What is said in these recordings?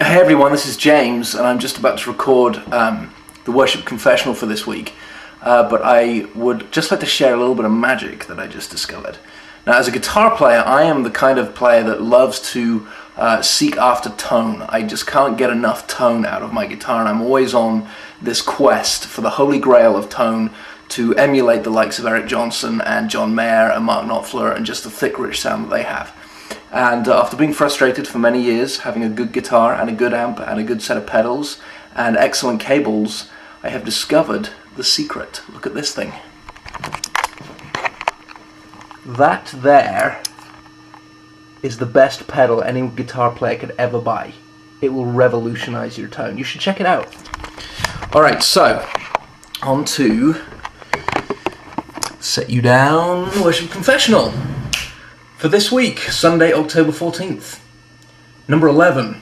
Hey everyone, this is James, and I'm just about to record the worship confessional for this week. But I would just like to share a little bit of magic that I just discovered. Now, as a guitar player, I am the kind of player that loves to seek after tone. I just can't get enough tone out of my guitar, and I'm always on this quest for the holy grail of tone to emulate the likes of Eric Johnson and John Mayer and Mark Knopfler and just the thick, rich sound that they have. And after being frustrated for many years, having a good guitar and a good amp and a good set of pedals and excellent cables, I have discovered the secret. Look at this thing. That there is the best pedal any guitar player could ever buy. It will revolutionize your tone. You should check it out. Alright, so on to Set You Down Worship Confessional. For this week, Sunday, October 14th, number 11.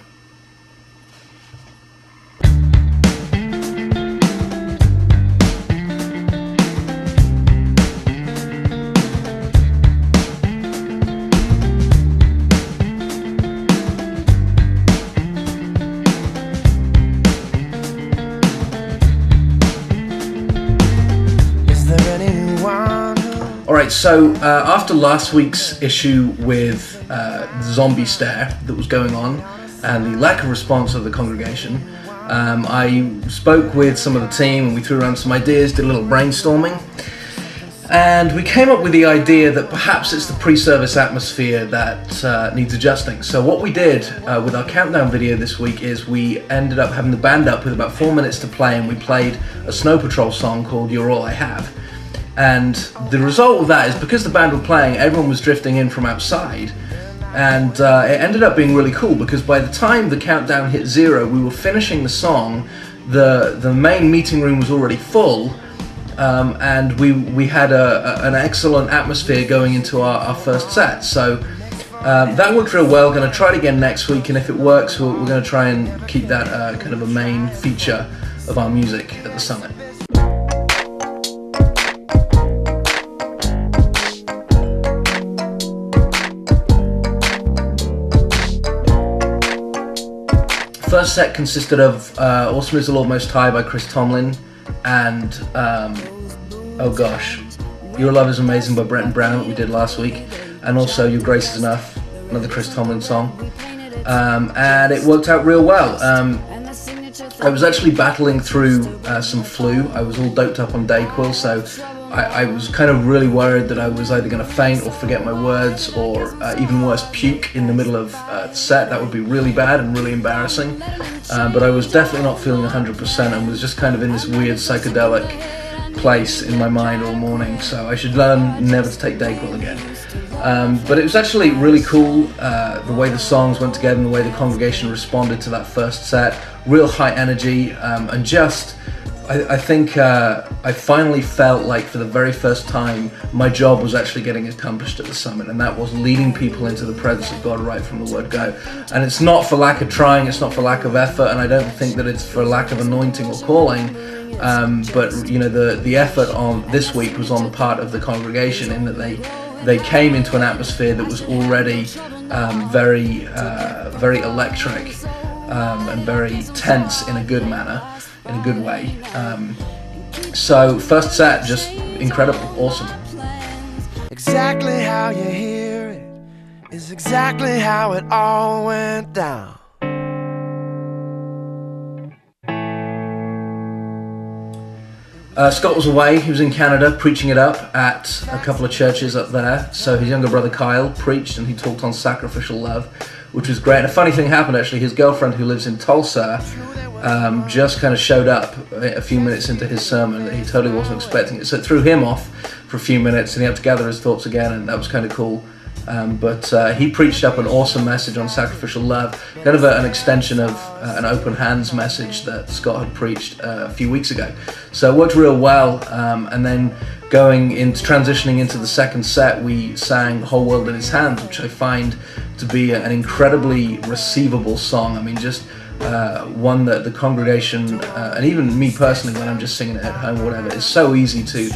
Alright, so after last week's issue with the zombie stare that was going on and the lack of response of the congregation, I spoke with some of the team and we threw around some ideas, did a little brainstorming, and we came up with the idea that perhaps it's the pre-service atmosphere that needs adjusting. So what we did with our countdown video this week is we ended up having the band up with about 4 minutes to play, and we played a Snow Patrol song called You're All I Have. And the result of that is, because the band were playing, everyone was drifting in from outside, and it ended up being really cool because by the time the countdown hit 0, we were finishing the song, the main meeting room was already full, and we had an excellent atmosphere going into our first set. So that worked real well. Going to try it again next week, and if it works, we're going to try and keep that kind of a main feature of our music at the summit. First set consisted of Awesome Is the Lord Most High by Chris Tomlin and oh gosh, Your Love Is Amazing by Brenton Brown that we did last week, and also Your Grace Is Enough, another Chris Tomlin song, and it worked out real well. I was actually battling through some flu. I was all doped up on Dayquil, so I was kind of really worried that I was either going to faint or forget my words, or even worse, puke in the middle of the set. That would be really bad and really embarrassing. But I was definitely not feeling 100% and was just kind of in this weird psychedelic place in my mind all morning. So I should learn never to take Dayquil again. But it was actually really cool, the way the songs went together and the way the congregation responded to that first set. Real high energy, and just I think I finally felt like for the very first time my job was actually getting accomplished at the summit, and that was leading people into the presence of God right from the word go. And it's not for lack of trying, it's not for lack of effort, and I don't think that it's for lack of anointing or calling, but you know, the effort on this week was on the part of the congregation, in that they came into an atmosphere that was already very electric and very tense in a good manner, in a good way. So first set, just incredible, awesome. Exactly how you hear it is exactly how it all went down. Scott was away, he was in Canada preaching it up at a couple of churches up there. So his younger brother Kyle preached, and he talked on sacrificial love, which was great. And a funny thing happened actually, his girlfriend who lives in Tulsa just kind of showed up a few minutes into his sermon that he totally wasn't expecting it. So it threw him off for a few minutes and he had to gather his thoughts again, and that was kind of cool. But he preached up an awesome message on sacrificial love, kind of an extension of an open hands message that Scott had preached a few weeks ago. So it worked real well, and then transitioning into the second set, we sang The Whole World in His Hands, which I find to be an incredibly receivable song. I mean, just one that the congregation, and even me personally when I'm just singing it at home or whatever, it's so easy to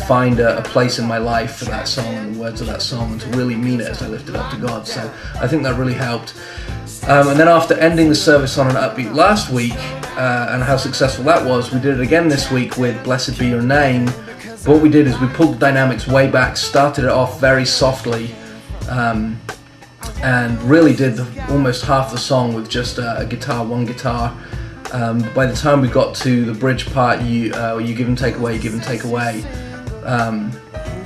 find a place in my life for that song and the words of that song, and to really mean it as I lift it up to God. So I think that really helped. And then after ending the service on an upbeat last week, and how successful that was, we did it again this week with Blessed Be Your Name. But what we did is we pulled the dynamics way back, started it off very softly, and really did almost half the song with just a guitar, one guitar. By the time we got to the bridge part, you give and take away, you give and take away,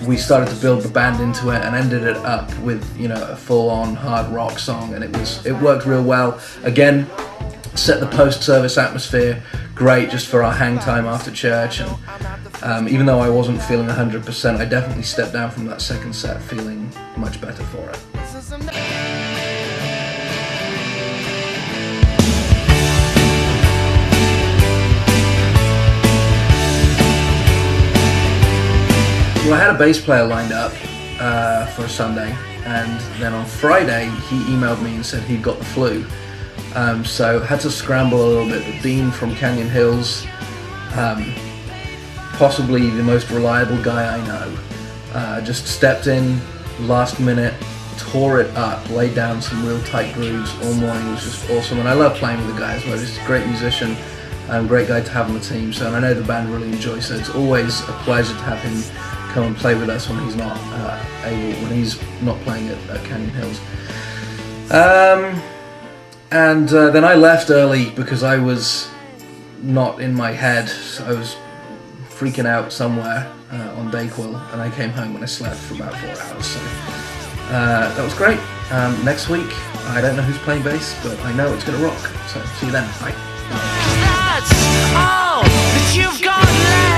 we started to build the band into it and ended it up with, you know, a full-on hard rock song, and it worked real well. Again, set the post-service atmosphere great just for our hang time after church, and even though I wasn't feeling 100%, I definitely stepped down from that second set feeling much better for it. Well, I had a bass player lined up for a Sunday, and then on Friday he emailed me and said he'd got the flu. So had to scramble a little bit, but Dean from Canyon Hills, possibly the most reliable guy I know, just stepped in last minute, tore it up, laid down some real tight grooves all morning. It was just awesome, and I love playing with the guy as well. He's a great musician, great guy to have on the team, so, and I know the band really enjoys it. It's always a pleasure to have him come and play with us when he's not when he's not playing at Canyon Hills. And then I left early because I was not in my head. So I was freaking out somewhere on Dayquil, and I came home and I slept for about 4 hours. So that was great. Next week, I don't know who's playing bass, but I know it's gonna rock. So see you then. Bye. That's all that you've got left.